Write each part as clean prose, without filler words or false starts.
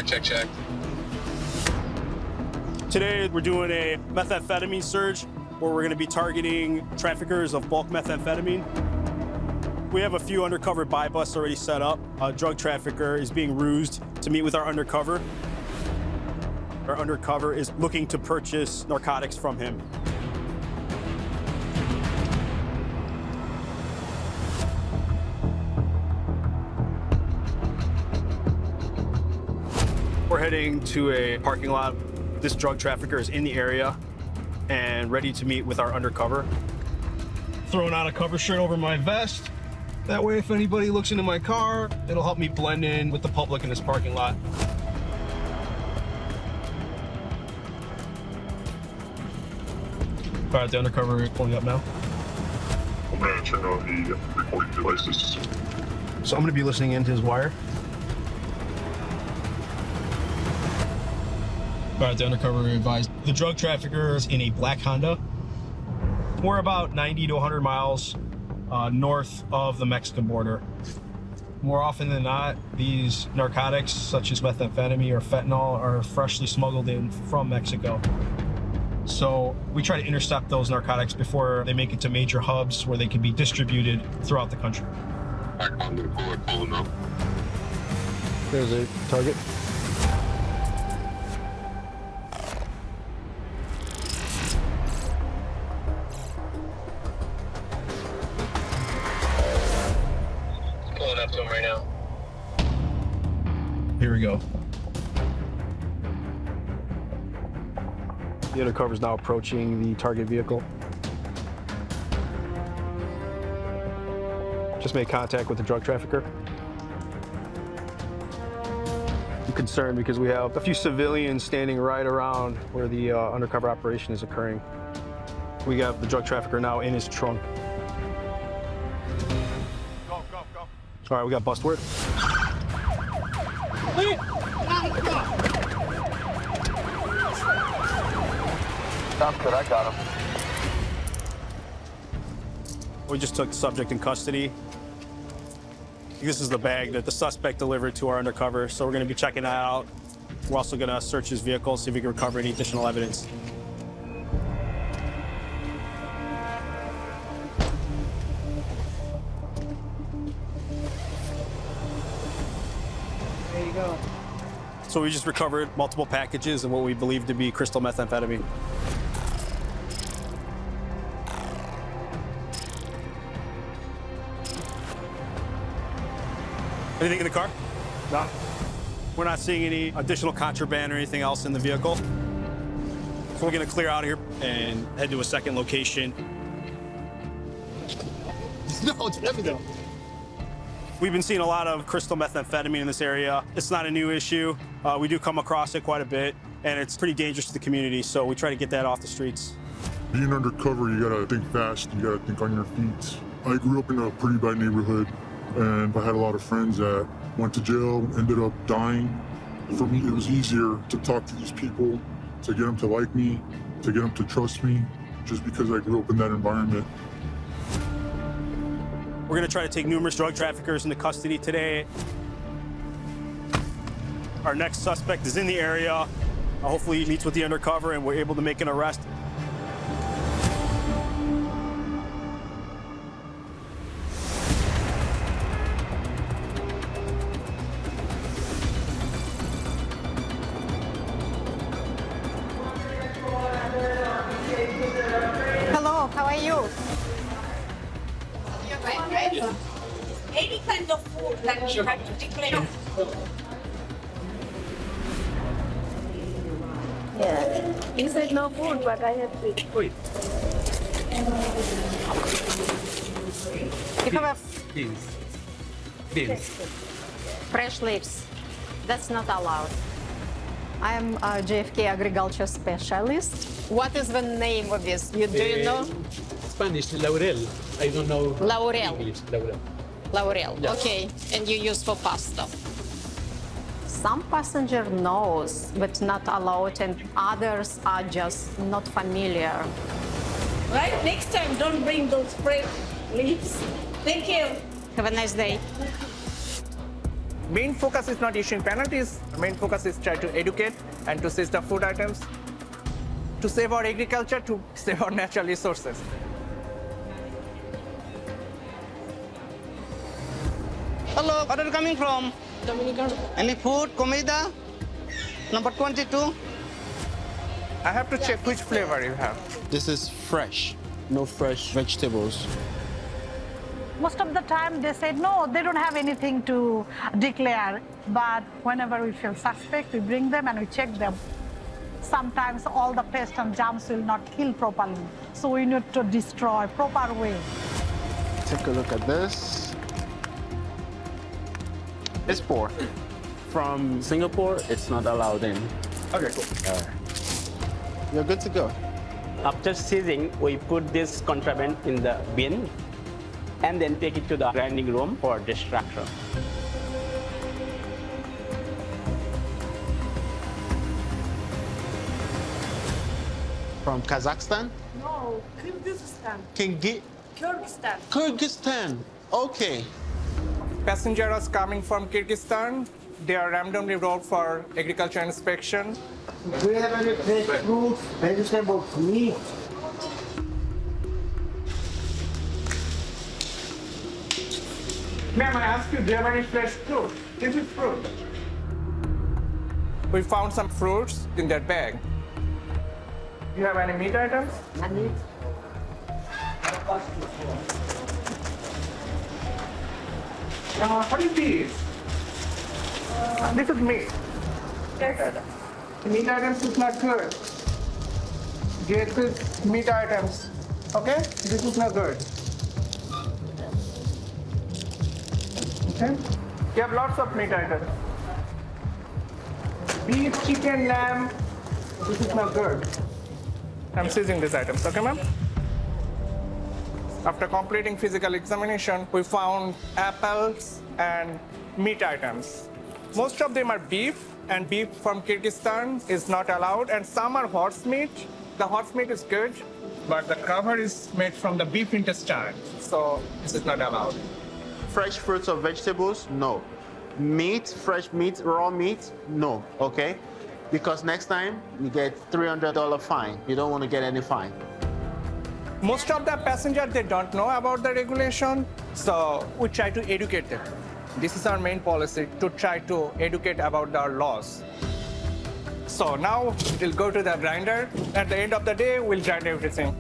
Check. Today, we're doing a methamphetamine surge where we're going to be targeting traffickers of bulk methamphetamine. We have a few undercover buy busts already set up. A drug trafficker is being rused to meet with our undercover. Our undercover is looking to purchase narcotics from him. We're heading to a parking lot. This drug trafficker is in the area and ready to meet with our undercover. Throwing on a cover shirt over my vest. That way, if anybody looks into my car, it'll help me blend in with the public in this parking lot. All right, the undercover is pulling up now. I'm gonna turn on the recording devices. So I'm gonna be listening into his wire. All right, the undercover advised the drug trafficker is in a black Honda. We're about 90 to 100 miles north of the Mexican border. More often than not, these narcotics, such as methamphetamine or fentanyl, are freshly smuggled in from Mexico. So we try to intercept those narcotics before they make it to major hubs where they can be distributed throughout the country. Undercover pulling up. There's a target. Pulling up to him right now. Here we go. The undercover is now approaching the target vehicle. Just made contact with the drug trafficker. I'm concerned because we have a few civilians standing right around where the undercover operation is occurring. We got the drug trafficker now in his trunk. Go. All right, we got bust word. Sounds good, I got him. We just took the subject in custody. This is the bag that the suspect delivered to our undercover, so we're going to be checking that out. We're also going to search his vehicle, see if we can recover any additional evidence. There you go. So we just recovered multiple packages of what we believe to be crystal methamphetamine. Anything in the car? No. We're not seeing any additional contraband or anything else in the vehicle. So we're going to clear out of here and head to a second location. No, let me go. We've been seeing a lot of crystal methamphetamine in this area. It's not a new issue. We do come across it quite a bit, and it's pretty dangerous to the community, so we try to get that off the streets. Being undercover, you gotta think fast, you gotta think on your feet. I grew up in a pretty bad neighborhood, and I had a lot of friends that went to jail, ended up dying. For me, it was easier to talk to these people, to get them to like me, to get them to trust me, just because I grew up in that environment. We're going to try to take numerous drug traffickers into custody today. Our next suspect is in the area. Hopefully he meets with the undercover and we're able to make an arrest. Hello, how are you? Any kind of food that you have to declare. Yeah. Inside no food, but I have to. You have Beans. fresh leaves. That's not allowed. I'm a JFK agriculture specialist. What is the name of this? Do you know? Spanish, laurel. I don't know. Laurel. English, laurel. Laurel. Yeah. Okay. And you use for pasta. Some passenger knows, but not allowed, and others are just not familiar. Right? Next time, don't bring those fresh leaves. Thank you. Have a nice day. Main focus is not issuing penalties. Main focus is try to educate and to seize the food items, to save our agriculture, to save our natural resources. Hello, where are you coming from? Dominican. Any food, comida? Number 22. I have to check which flavor you have. This is fresh, no fresh vegetables. Most of the time they say, no, they don't have anything to declare. But whenever we feel suspect, we bring them and we check them. Sometimes all the pests and germs will not kill properly. So we need to destroy proper way. Take a look at this. It's pork. From Singapore, it's not allowed in. Okay, cool. You're good to go. After seizing, we put this contraband in the bin and then take it to the grinding room for destruction. From Kazakhstan? No, Kyrgyzstan. Kyrgyzstan. Kyrgyzstan. Okay. Passengers coming from Kyrgyzstan, they are randomly rolled for agriculture inspection. Do you have any fresh fruits, vegetables, meat? Ma'am, I asked you, do you have any fresh fruit? This is fruit. We found some fruits in their bag. Do you have any meat items? Meat. What is this? This is meat. Yes. Meat items is not good. This is meat items. Okay? This is not good. Okay? You have lots of meat items. Beef, chicken, lamb. This is not good. I'm seizing these items. Okay, ma'am? After completing physical examination, we found apples and meat items. Most of them are beef, and beef from Kyrgyzstan is not allowed, and some are horse meat. The horse meat is good, but the cover is made from the beef intestine, so this is not allowed. Fresh fruits or vegetables? No. Meat, fresh meat, raw meat? No. Okay? Because next time you get $300 fine. You don't want to get any fine. Most of the passengers, they don't know about the regulation, so we try to educate them. This is our main policy, to try to educate about our laws. So now we'll go to the grinder. At the end of the day, we'll grind everything.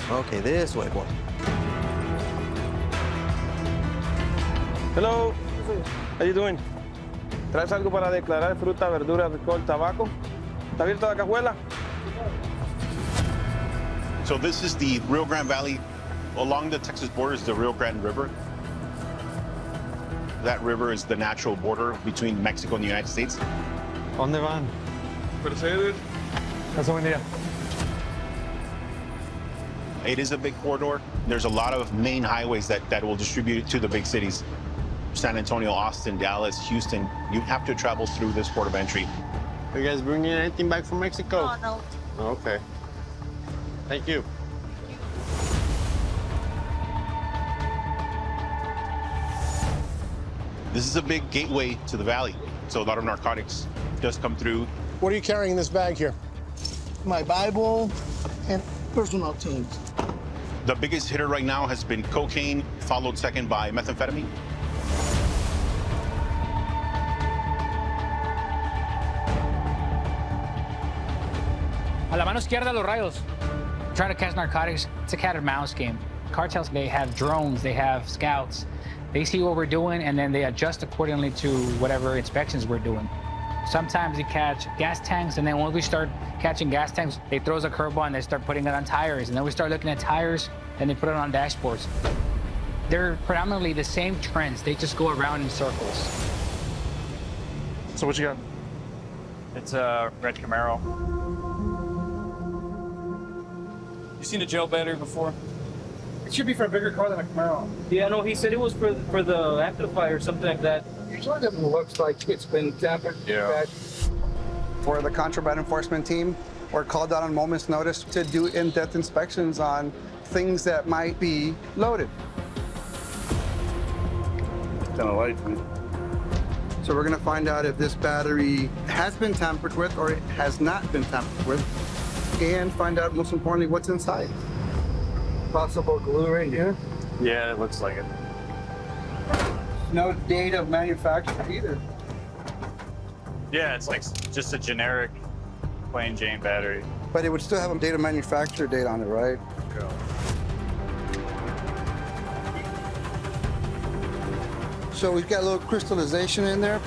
Okay, this way, boy. Hello. How you doing? ¿Traes algo para declarar fruta, verdura, alcohol, tabaco? ¿Está abierta la cajuela? So this is the Rio Grande Valley. Along the Texas border is the Rio Grande River. That river is the natural border between Mexico and the United States. ¿Dónde van? Mercedes. Pasa buen día. It is a big corridor. There's a lot of main highways that will distribute to the big cities. San Antonio, Austin, Dallas, Houston. You have to travel through this port of entry. Are you guys bringing anything back from Mexico? No. Okay. Thank you. This is a big gateway to the valley. So a lot of narcotics just come through. What are you carrying in this bag here? My Bible and personal things. The biggest hitter right now has been cocaine, followed second by methamphetamine. A la mano izquierda, los rayos. Trying to catch narcotics, it's a cat and mouse game. Cartels, they have drones, they have scouts. They see what we're doing, and then they adjust accordingly to whatever inspections we're doing. Sometimes they catch gas tanks, and then when we start catching gas tanks, they throw us a curveball and they start putting it on tires. And then we start looking at tires, and they put it on dashboards. They're predominantly the same trends. They just go around in circles. So what you got? It's a red Camaro. You seen a jail battery before? It should be for a bigger car than a Camaro. Yeah, no, he said it was for the amplifier or something like that. Usually it looks like it's been tampered. Yeah. for the contraband enforcement team. We're called out on moment's notice to do in-depth inspections on things that might be loaded. Kind of light, man. So we're gonna find out if this battery has been tampered with or it has not been tampered with, and find out, most importantly, what's inside. Possible glue right here. Yeah, it looks like it. No date of manufacture either. Yeah, it's like just a generic plain Jane battery. But it would still have a date of manufacture date on it, right? Yeah. So we've got a little crystallization in there.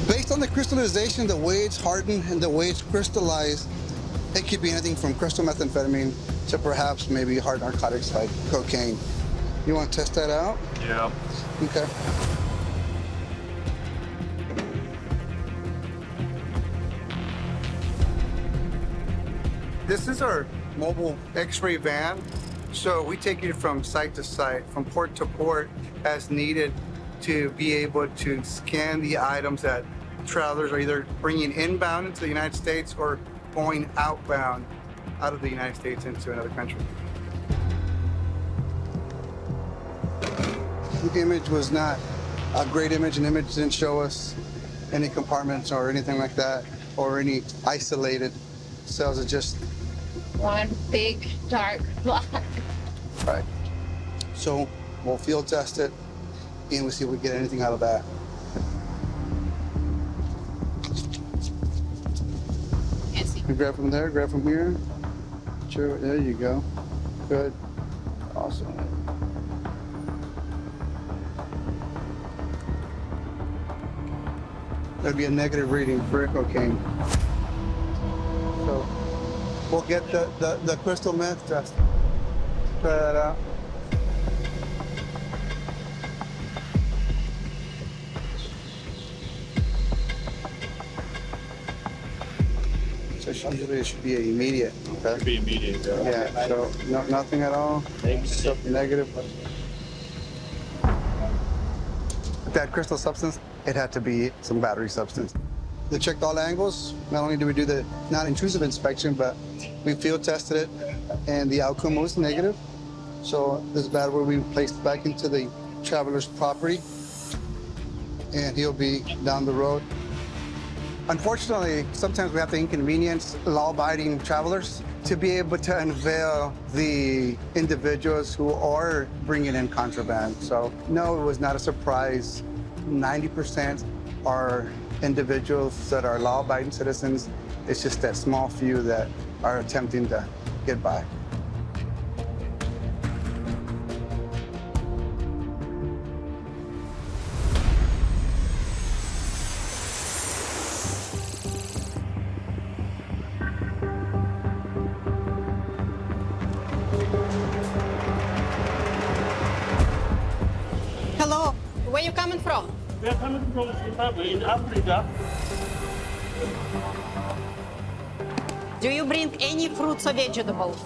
Based on the crystallization, the way it's hardened and the way it's crystallized, it could be anything from crystal methamphetamine to perhaps maybe hard narcotics like cocaine. You want to test that out? Yeah. Okay. This is our mobile X-ray van. So we take you from site to site, from port to port as needed to be able to scan the items that travelers are either bringing inbound into the United States or going outbound out of the United States into another country. The image was not a great image. An image didn't show us any compartments or anything like that, or any isolated cells. It just one big dark block. right. So we'll field test it and we'll see if we get anything out of that. You grab from there, grab from here. Sure, there you go. Good. Awesome. That'd be a negative reading for cocaine. So we'll get the crystal meth test. Try that out. So usually it should be immediate. Okay. Should be immediate. Yeah. So nothing at all. Negative. That crystal substance, it had to be some battery substance. They checked all angles. Not only did we do the non-intrusive inspection, but we field tested it, and the outcome was negative. So this battery will be placed back into the traveler's property, and he'll be down the road. Unfortunately, sometimes we have to inconvenience law-abiding travelers to be able to unveil the individuals who are bringing in contraband. So no, it was not a surprise. 90% are individuals that are law-abiding citizens. It's just that small few that are attempting to get by. Hello, where you coming from? We are coming from Zimbabwe in Africa. Do you bring any fruits or vegetables?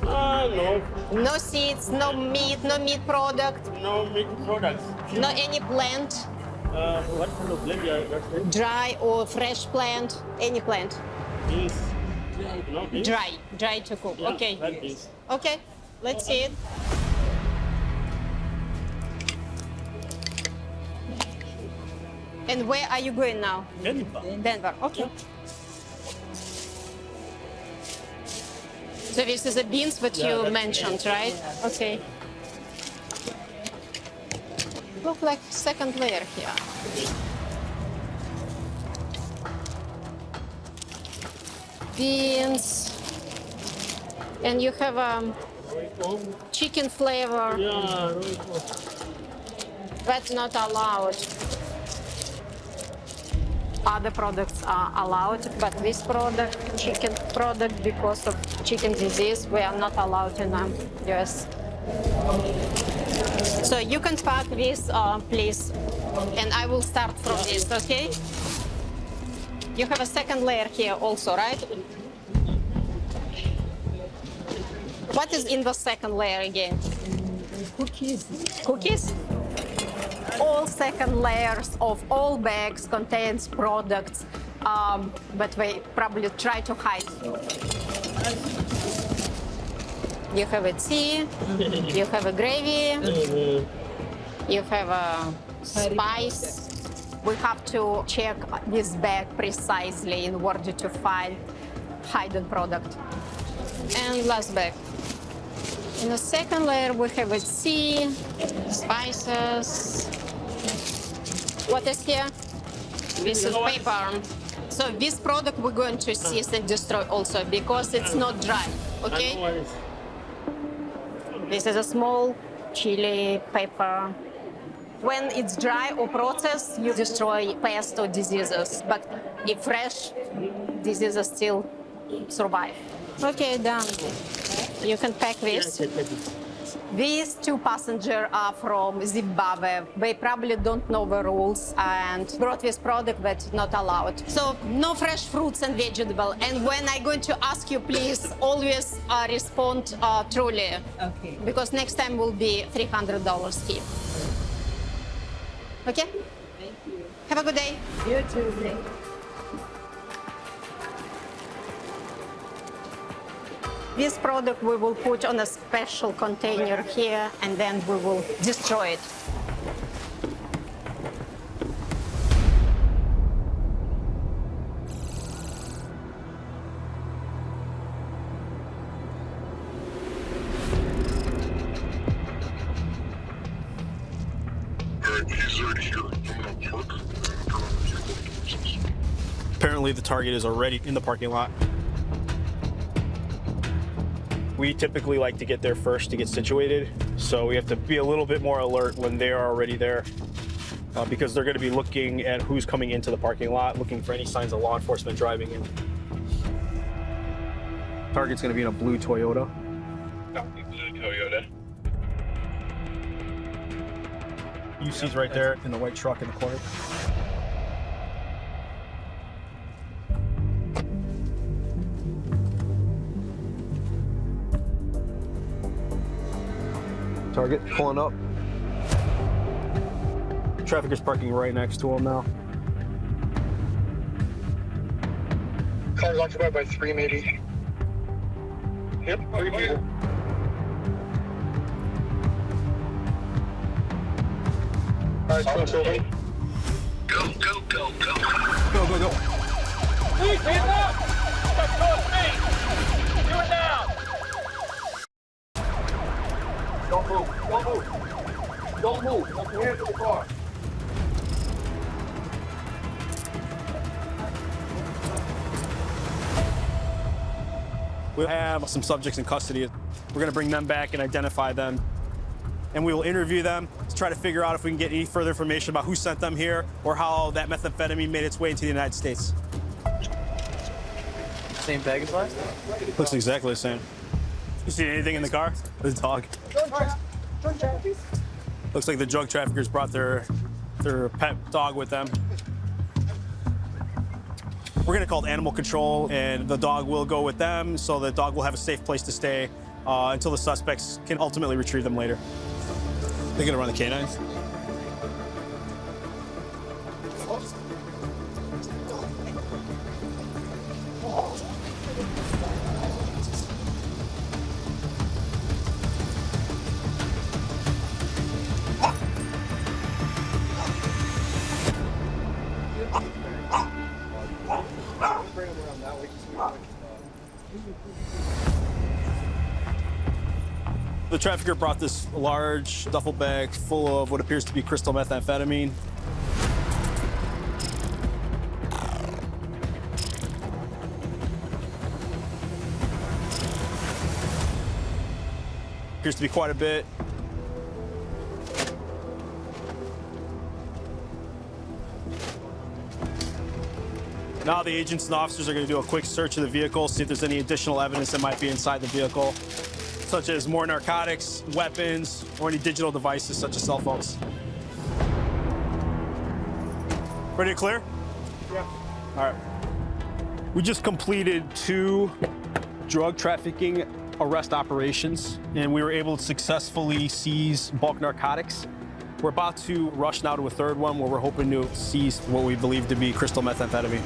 No. No seeds, no meat product? No meat products. No any plant? What kind of plant you are saying? Dry or fresh plant? Any plant? Beans. No, beans. Dry to cook. Yeah, Okay. like beans. Okay, let's see it. And where are you going now? Denver. Denver, okay. So this is the beans that Yeah, you that's mentioned, it. right? Okay. Look like second layer here. Beans. And you have chicken flavor. Yeah, That's not allowed. Other products are allowed, but this product, chicken product, because of chicken disease, we are not allowed in the US. So you can pack this, please, and I will start from this, okay? You have a second layer here also, right? What is in the second layer again? Cookies. Cookies? All second layers of all bags contains products, but they probably try to hide. You have a tea, you have a gravy, you have a spice. We have to check this bag precisely in order to find hidden product. And last bag. In the second layer, we have a tea, spices. What is here? This is paper. So this product we're going to seize and destroy also because it's not dry, okay? This is a small chili pepper. When it's dry or processed, you destroy pests or diseases. But if fresh, diseases still survive. Okay, done. You can pack this. These two passengers are from Zimbabwe. They probably don't know the rules and brought this product that's not allowed. So no fresh fruits and vegetables. And when I'm going to ask you, please always respond truly. Okay. Because next time will be $300 fee. Okay? Thank you. Have a good day. You too. This product we will put on a special container here and then we will destroy it. Apparently the target is already in the parking lot. We typically like to get there first to get situated, so we have to be a little bit more alert when they are already there because they're going to be looking at who's coming into the parking lot, looking for any signs of law enforcement driving in. Target's going to be in a blue Toyota. Copy, blue Toyota. UC's right there in the white truck in the corner. Target pulling up. Trafficker's parking right next to him now. Car's occupied by 3 maybe. Yep, 3 people. Alright, swing building. Go. Go, go, go. Please, hands up! Let's go, speed! Do it now! Don't move. Don't move. Put your hands to the car. We'll have some subjects in custody. We're going to bring them back and identify them. And we will interview them to try to figure out if we can get any further information about who sent them here or how that methamphetamine made its way into the United States. Same bag as last? Looks exactly the same. You see anything in the car? The dog. Looks like the drug traffickers brought their pet dog with them. We're gonna call animal control, and the dog will go with them, so the dog will have a safe place to stay until the suspects can ultimately retrieve them later. They're gonna run the canines. The trafficker brought this large duffel bag full of what appears to be crystal methamphetamine. Appears to be quite a bit. Now the agents and officers are going to do a quick search of the vehicle, see if there's any additional evidence that might be inside the vehicle, such as more narcotics, weapons, or any digital devices such as cell phones. Ready to clear? Yeah. All right. We just completed 2 drug trafficking arrest operations, and we were able to successfully seize bulk narcotics. We're about to rush now to a third one where we're hoping to seize what we believe to be crystal methamphetamine.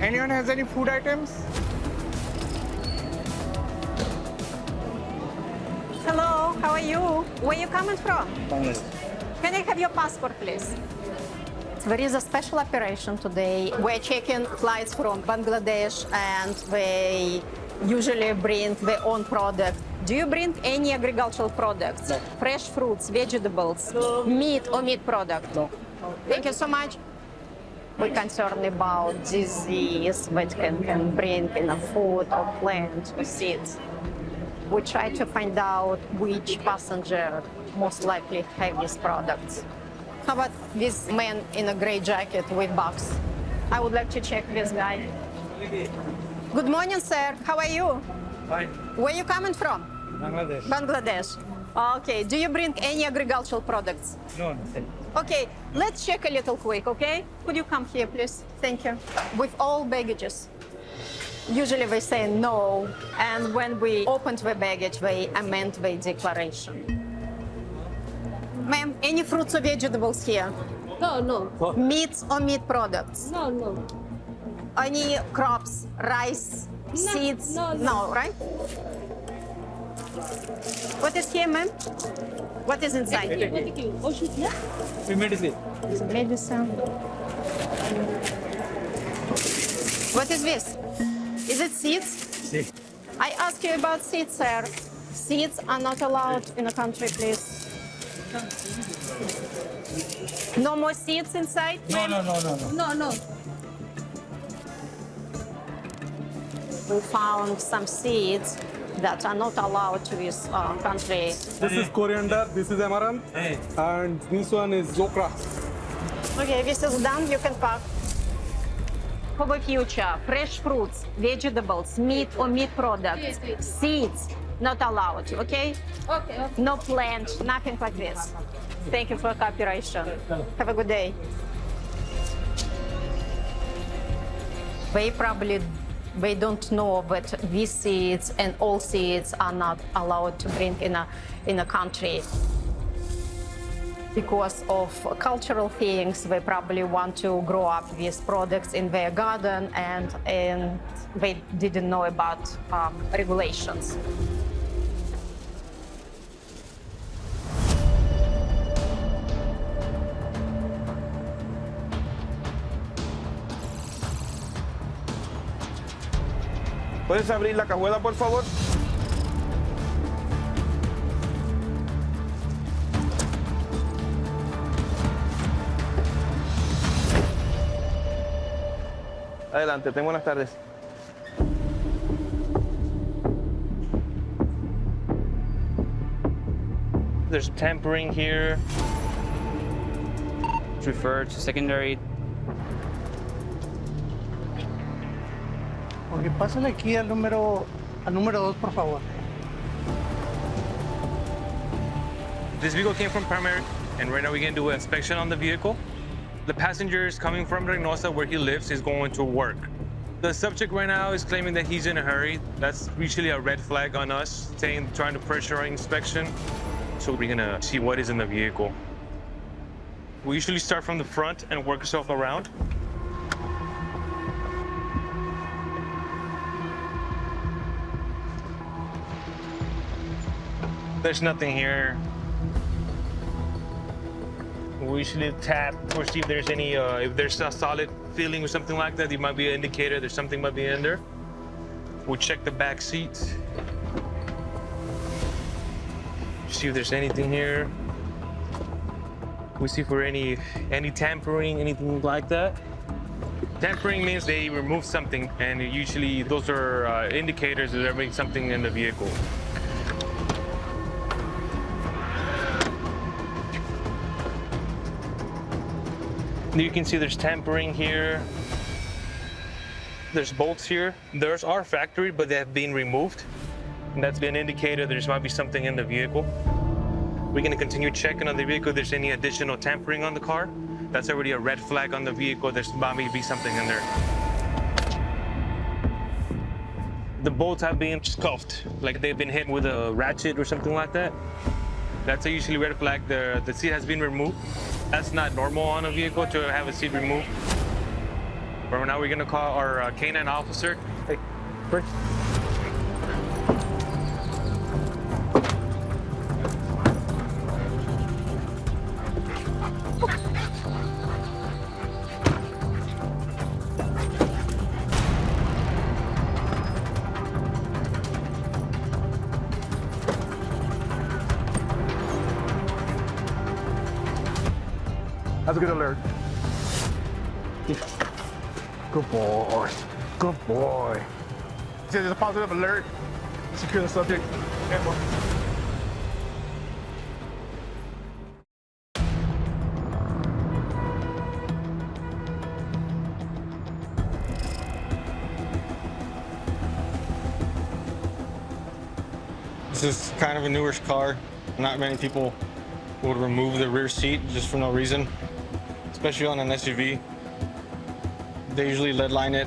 Anyone has any food items? Hello, how are you? Where are you coming from? Can I have your passport, please? There is a special operation today. We're checking flights from Bangladesh, and they usually bring their own product. Do you bring any agricultural products? No. Fresh fruits, vegetables, meat or meat product? No. Thank you so much. We're concerned about disease that can bring in a food or plant or seeds. We try to find out which passenger most likely have these products. How about this man in a gray jacket with box? I would like to check this guy. Good morning, sir. How are you? Fine. Where are you coming from? Bangladesh. Bangladesh. Okay. Do you bring any agricultural products? No, nothing. Okay, let's check a little quick, okay? Could you come here, please? Thank you. With all baggages. Usually they say no, and when we opened the baggage, they amend the declaration. Ma'am, any fruits or vegetables here? No, no. Meats or meat products? No, no. Any crops, rice, seeds? No, no. No, right? What is here, ma'am? What is inside? Medicine. Medicine. What is this? Is it seeds? Sí. I ask you about seeds, sir. Seeds are not allowed in the country, please. No more seeds inside? No, no, no, no, no. No, no. We found some seeds that are not allowed to this country. This is coriander, this is amaranth, and this one is okra. Okay, this is done. You can pack. For the future, fresh fruits, vegetables, meat or meat products, Yes, yes. seeds, not allowed, okay? Okay, okay. No plant, nothing like this. Thank you for cooperation. Have a good day. They don't know that these seeds and all seeds are not allowed to bring in a country. Because of cultural things, they probably want to grow up these products in their garden, and they didn't know about regulations. ¿Puedes abrir la cajuela, por favor? Adelante, ten buenas tardes. There's tampering here. It's referred to secondary. Ok, pásale aquí al número 2, por favor. This vehicle came from primary, and right now we're gonna do an inspection on the vehicle. The passenger is coming from Reynosa, where he lives. He's going to work. The subject right now is claiming that he's in a hurry. That's usually a red flag on us, trying to pressure our inspection. So we're gonna see what is in the vehicle. We usually start from the front and work ourselves around. There's nothing here. We usually tap or see if there's any, if there's a solid feeling or something like that, it might be an indicator there's something might be in there. We check the back seat. See if there's anything here. We see for any tampering, anything like that. Tampering means they remove something, and usually those are indicators that they're making something in the vehicle. You can see there's tampering here. There's bolts here. Those are factory, but they have been removed. And that's an indicator there might be something in the vehicle. We're going to continue checking on the vehicle if there's any additional tampering on the car. That's already a red flag on the vehicle. There's might be something in there. The bolts have been scuffed, like they've been hit with a ratchet or something like that. That's a usually red flag. The seat has been removed. That's not normal on a vehicle to have a seat removed. But now we're gonna call our canine officer. Hey, Bert. That's a good alert. Good boy. Good boy. There's a positive alert. Secure the subject. Careful. This is kind of a newish car. Not many people would remove the rear seat just for no reason, especially on an SUV. They usually lead line it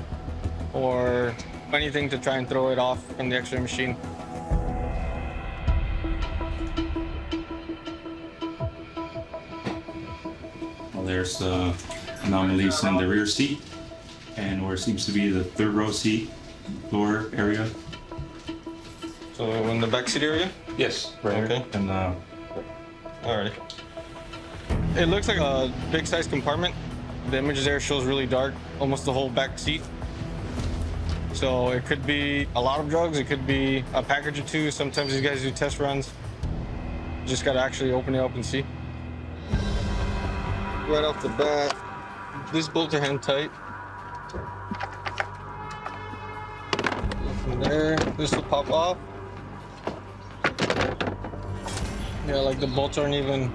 or anything to try and throw it off from the X-ray machine. Well, there's anomalies in the rear seat and where it seems to be the third row seat, lower area. So in the back seat area? Yes, right. Okay. And alright. It looks like a big size compartment. The images there shows really dark, almost the whole back seat. So it could be a lot of drugs, it could be a package or two. Sometimes these guys do test runs. Just gotta actually open it up and see. Right off the bat, this bolts are hand tight. From there, this will pop off. Yeah, like the bolts aren't even.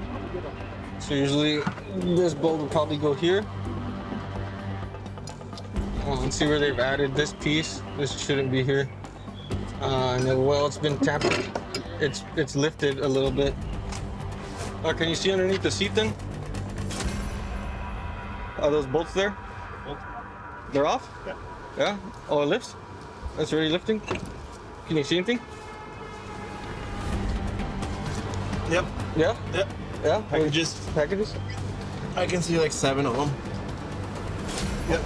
So usually this bolt will probably go here. And see where they've added this piece. This shouldn't be here. And then, well, it's been tampered. It's lifted a little bit. Can you see underneath the seat then? Are those bolts there? They're off? Yeah. Yeah? Oh, it lifts? That's already lifting? Can you see anything? Yep. Yeah? Yep. Yeah? Packages. Packages? I can see like 7 of them. Yep.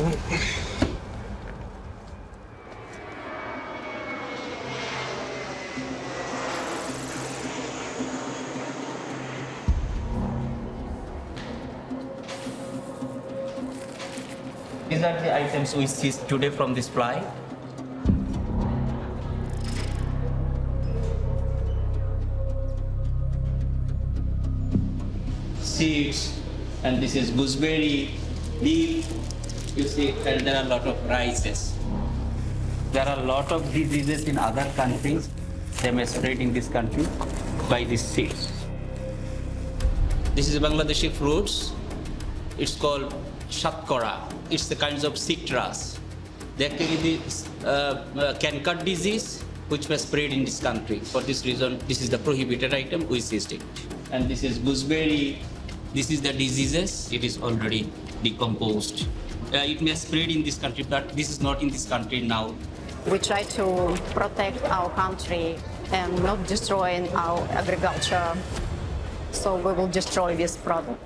These are the items we seized today from this flight. Seeds, and this is gooseberry, leaf, you see, and there are a lot of rices. There are a lot of diseases in other countries. They may spread in this country by these seeds. This is Bangladeshi fruits. It's called shatkara. It's the kinds of citrus. They carry the canker disease, which was spread in this country. For this reason, this is the prohibited item. We seized it. And this is gooseberry. This is the diseases. It is already decomposed. It may spread in this country, but this is not in this country now. We try to protect our country and not destroying our agriculture. So we will destroy this product.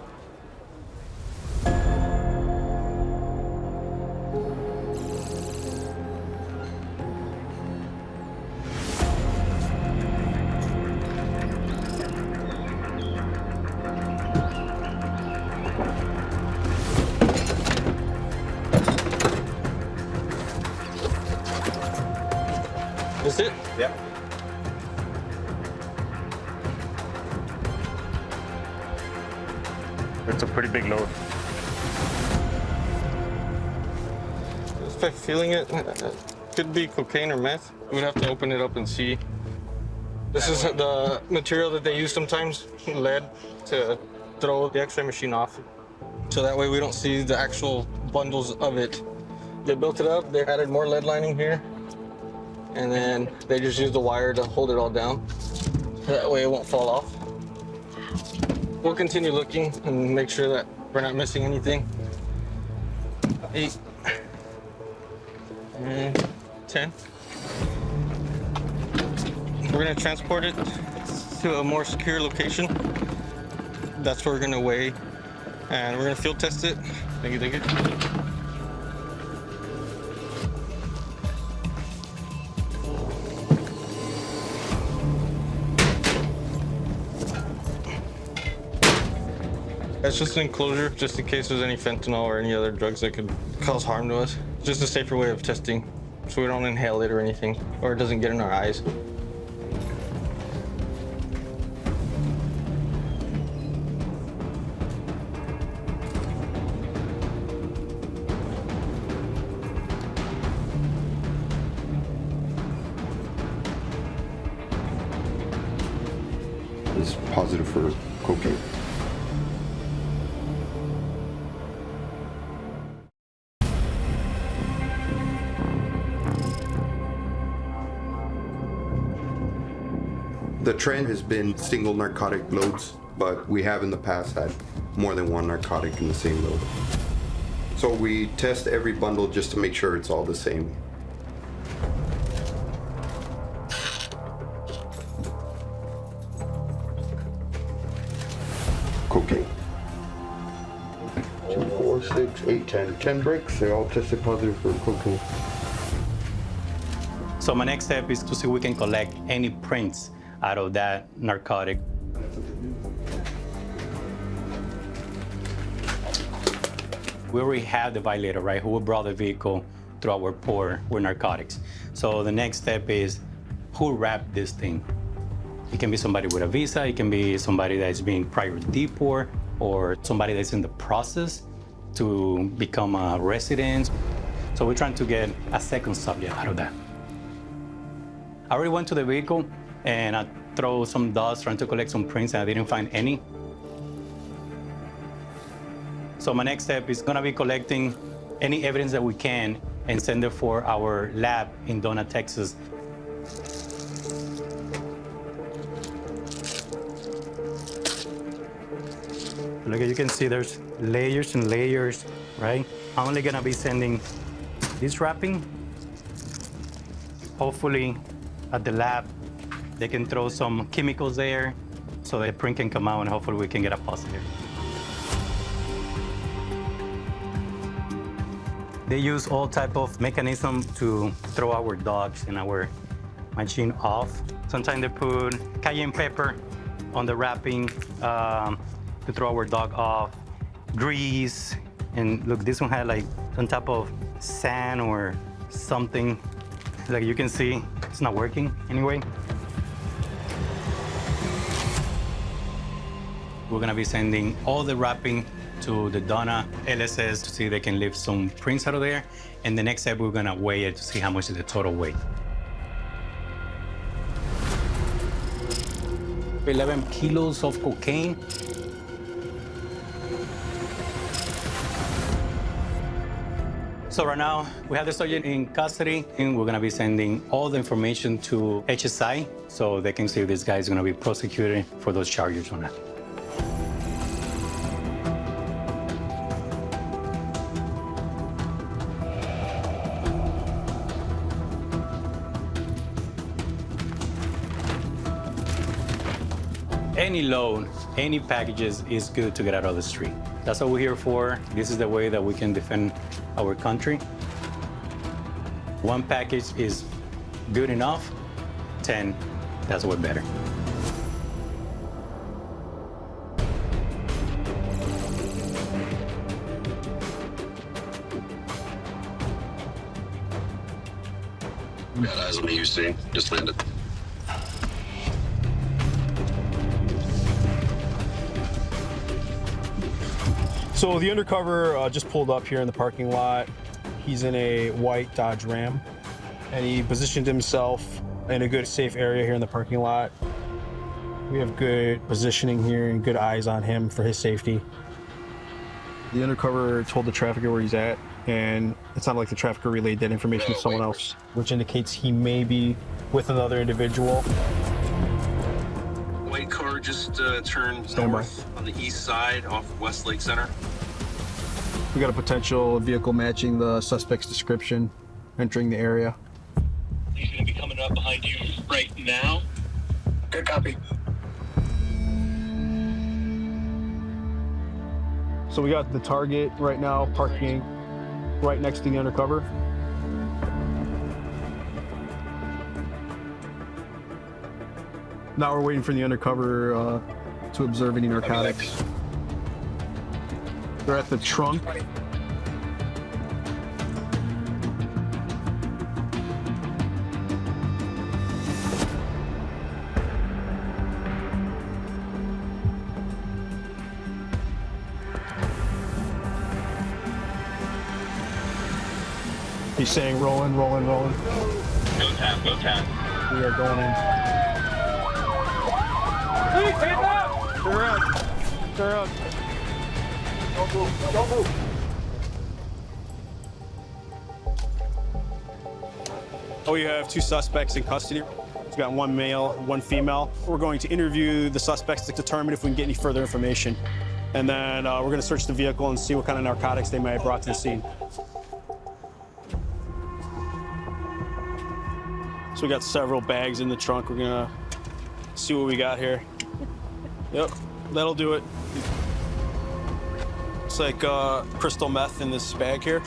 Is it? Yeah. It's a pretty big load. If I'm feeling it, could be cocaine or meth. We'd have to open it up and see. This is the material that they use sometimes, lead, to throw the X-ray machine off. So that way we don't see the actual bundles of it. They built it up, they added more lead lining here. and then they just use the wire to hold it all down. That way it won't fall off. We'll continue looking and make sure that we're not missing anything. 8 and 10. We're gonna transport it to a more secure location. That's where we're gonna weigh, and we're gonna field test it. Thank you, thank you. It's just an enclosure, just in case there's any fentanyl or any other drugs that could cause harm to us. Just a safer way of testing, so we don't inhale it or anything, or it doesn't get in our eyes. Is positive for cocaine. The trend has been single narcotic loads, but we have in the past had more than one narcotic in the same load. So we test every bundle just to make sure it's all the same. Cocaine. 2, 4, 6, 8, 10. 10 bricks, they all tested positive for cocaine. So my next step is to see if we can collect any prints out of that narcotic. We already have the violator, right, who brought the vehicle through our port with narcotics. So the next step is who wrapped this thing. It can be somebody with a visa, it can be somebody that's being prior to deport, or somebody that's in the process to become a resident. So we're trying to get a second subject out of that. I already went to the vehicle and I throw some dust trying to collect some prints and I didn't find any. So my next step is gonna be collecting any evidence that we can and send it for our lab in Donna, Texas. Look, as you can see, there's layers and layers, right? I'm only gonna be sending this wrapping. Hopefully at the lab, they can throw some chemicals there so the print can come out and hopefully we can get a positive. They use all type of mechanism to throw our dogs and our machine off. Sometimes they put cayenne pepper on the wrapping to throw our dog off, grease, and look, this one had like some type of sand or something. Like you can see, it's not working anyway. We're gonna be sending all the wrapping to the Donna LSS to see if they can lift some prints out of there. And the next step, we're gonna weigh it to see how much is the total weight. 11 kilos of cocaine. So right now, we have the subject in custody, and we're gonna be sending all the information to HSI so they can see if this guy is gonna be prosecuted for those charges or not. Any load, any packages is good to get out of the street. That's what we're here for. This is the way that we can defend our country. One package is good enough, 10, that's way better. We got eyes on the UC, just landed. So the undercover just pulled up here in the parking lot. He's in a white Dodge Ram, and he positioned himself in a good, safe area here in the parking lot. We have good positioning here and good eyes on him for his safety. The undercover told the trafficker where he's at. and it sounded like the trafficker relayed that information to someone else, which indicates he may be with another individual. White car just turned Stand by. north on the east side off of Westlake Center. We got a potential vehicle matching the suspect's description entering the area. He's going to be coming up behind you right now. Good copy. So we got the target right now parking right next to the undercover. Now we're waiting for the undercover to observe any narcotics. They're at the trunk. He's saying rolling, rolling, rolling. Go tap, go tap. We are going in. Please, hands up! Turn around. Turn around. Don't move, don't move. We have 2 suspects in custody. We've got 1 male, 1 female. We're going to interview the suspects to determine if we can get any further information. And then we're going to search the vehicle and see what kind of narcotics they may have brought to the scene. So we got several bags in the trunk. We're gonna see what we got here. Yep, that'll do it. It's like crystal meth in this bag here.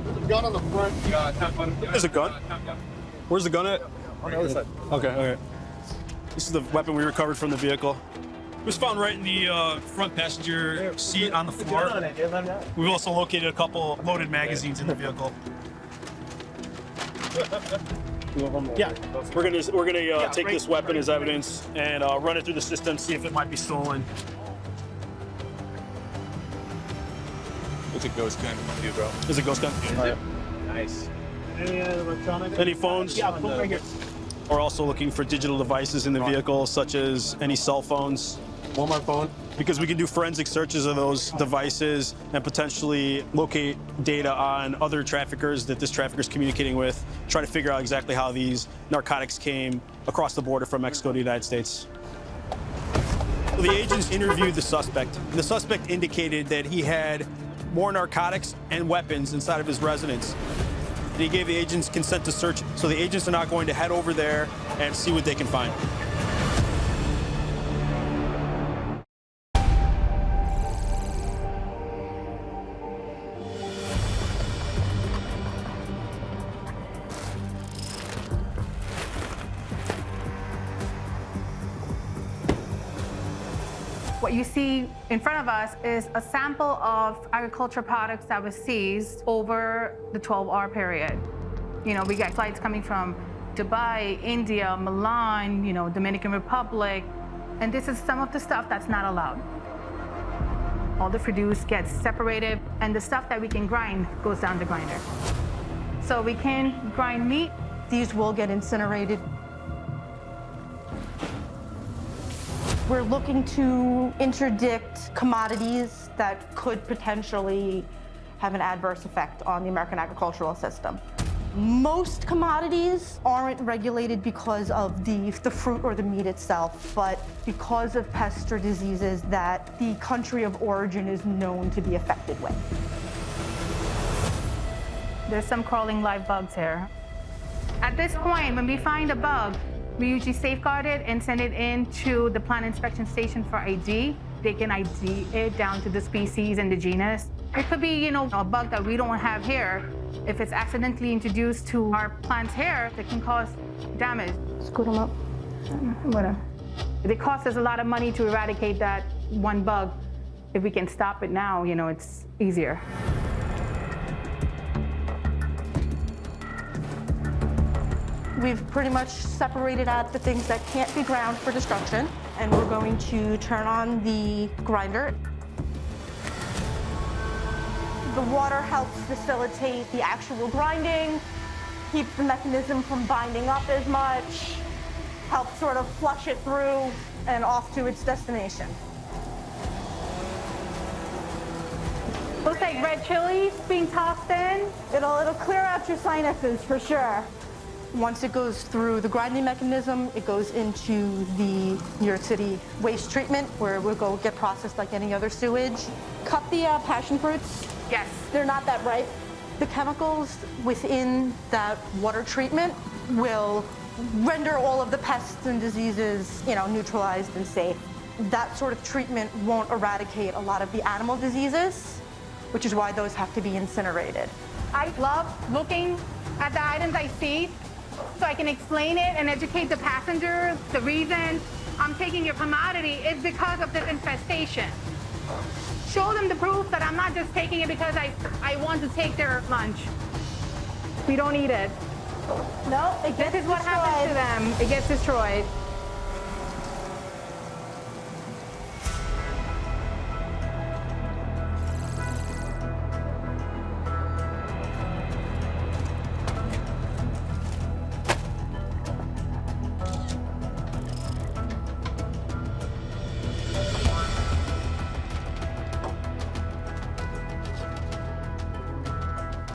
There's a gun on the front. There's a gun? Where's the gun at? On the other side. Okay, okay. This is the weapon we recovered from the vehicle. It was found right in the front passenger seat on the floor. We've also located a couple loaded magazines in the vehicle. Yeah, we're gonna take this weapon as evidence and run it through the system, see if it might be stolen. It's a ghost gun, too, bro. Is it a ghost gun? Nice. Any phones? Yeah, phone right here. We're also looking for digital devices in the vehicle, such as any cell phones. One more phone. Because we can do forensic searches of those devices and potentially locate data on other traffickers that this trafficker is communicating with, try to figure out exactly how these narcotics came across the border from Mexico to the United States. The agents interviewed the suspect. The suspect indicated that he had more narcotics and weapons inside of his residence. And he gave the agents consent to search, so the agents are not going to head over there and see what they can find. What you see in front of us is a sample of agricultural products that was seized over the 12-hour period. You know, we got flights coming from Dubai, India, Milan, you know, Dominican Republic, and this is some of the stuff that's not allowed. All the produce gets separated, and the stuff that we can grind goes down the grinder. So we can grind meat. These will get incinerated. We're looking to interdict commodities that could potentially have an adverse effect on the American agricultural system. Most commodities aren't regulated because of the fruit or the meat itself, but because of pests or diseases that the country of origin is known to be affected with. There's some crawling live bugs here. At this point, when we find a bug, we usually safeguard it and send it in to the plant inspection station for ID. They can ID it down to the species and the genus. It could be, you know, a bug that we don't have here. If it's accidentally introduced to our plants here, it can cause damage. Scoot them up. Whatever. It costs us a lot of money to eradicate that one bug. If we can stop it now, you know, it's easier. We've pretty much separated out the things that can't be ground for destruction, and we're going to turn on the grinder. The water helps facilitate the actual grinding, keeps the mechanism from binding up as much, helps sort of flush it through and off to its destination. Looks like red chili being tossed in. It'll clear out your sinuses for sure. Once it goes through the grinding mechanism, it goes into the New York City waste treatment, where it will go get processed like any other sewage. Cut the passion fruits. Yes. They're not that ripe. The chemicals within that water treatment will render all of the pests and diseases, neutralized and safe. That sort of treatment won't eradicate a lot of the animal diseases, which is why those have to be incinerated. I love looking at the items I see so I can explain it and educate the passengers. The reason I'm taking your commodity is because of this infestation. Show them the proof that I'm not just taking it because I want to take their lunch. We don't eat it. No, it gets This is what happens to them. It gets destroyed.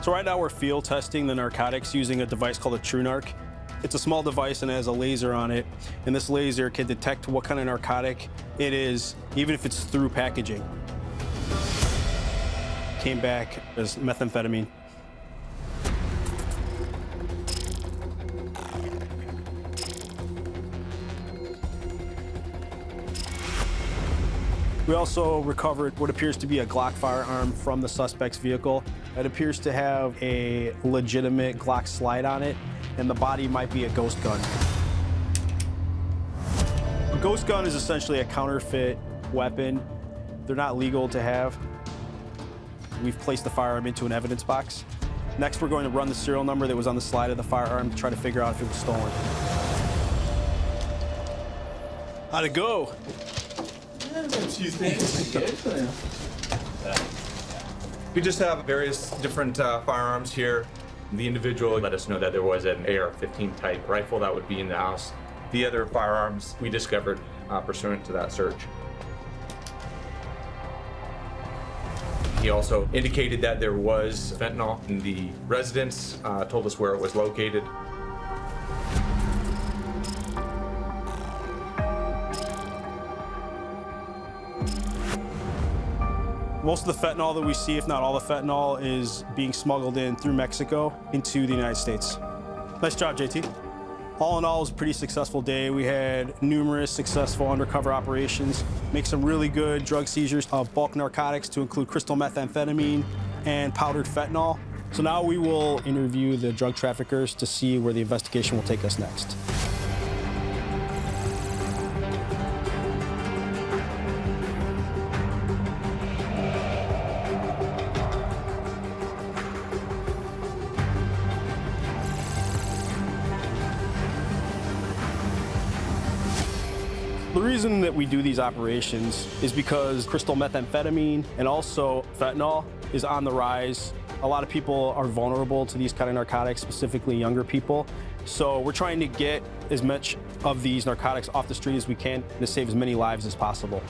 So right now we're field testing the narcotics using a device called a TrueNarc. It's a small device and it has a laser on it, and this laser can detect what kind of narcotic it is, even if it's through packaging. Came back as methamphetamine. We also recovered what appears to be a Glock firearm from the suspect's vehicle. It appears to have a legitimate Glock slide on it, and the body might be a ghost gun. A ghost gun is essentially a counterfeit weapon. They're not legal to have. We've placed the firearm into an evidence box. Next, we're going to run the serial number that was on the slide of the firearm to try to figure out if it was stolen. How'd it go? We just have various different firearms here. The individual let us know that there was an AR-15 type rifle that would be in the house. The other firearms we discovered pursuant to that search. He also indicated that there was fentanyl in the residence, told us where it was located. Most of the fentanyl that we see, if not all the fentanyl, is being smuggled in through Mexico into the United States. Nice job, JT. All in all, it was a pretty successful day. We had numerous successful undercover operations, make some really good drug seizures of bulk narcotics to include crystal methamphetamine and powdered fentanyl. So now we will interview the drug traffickers to see where the investigation will take us next. The reason that we do these operations is because crystal methamphetamine and also fentanyl is on the rise. A lot of people are vulnerable to these kind of narcotics, specifically younger people. So we're trying to get as much of these narcotics off the street as we can to save as many lives as possible.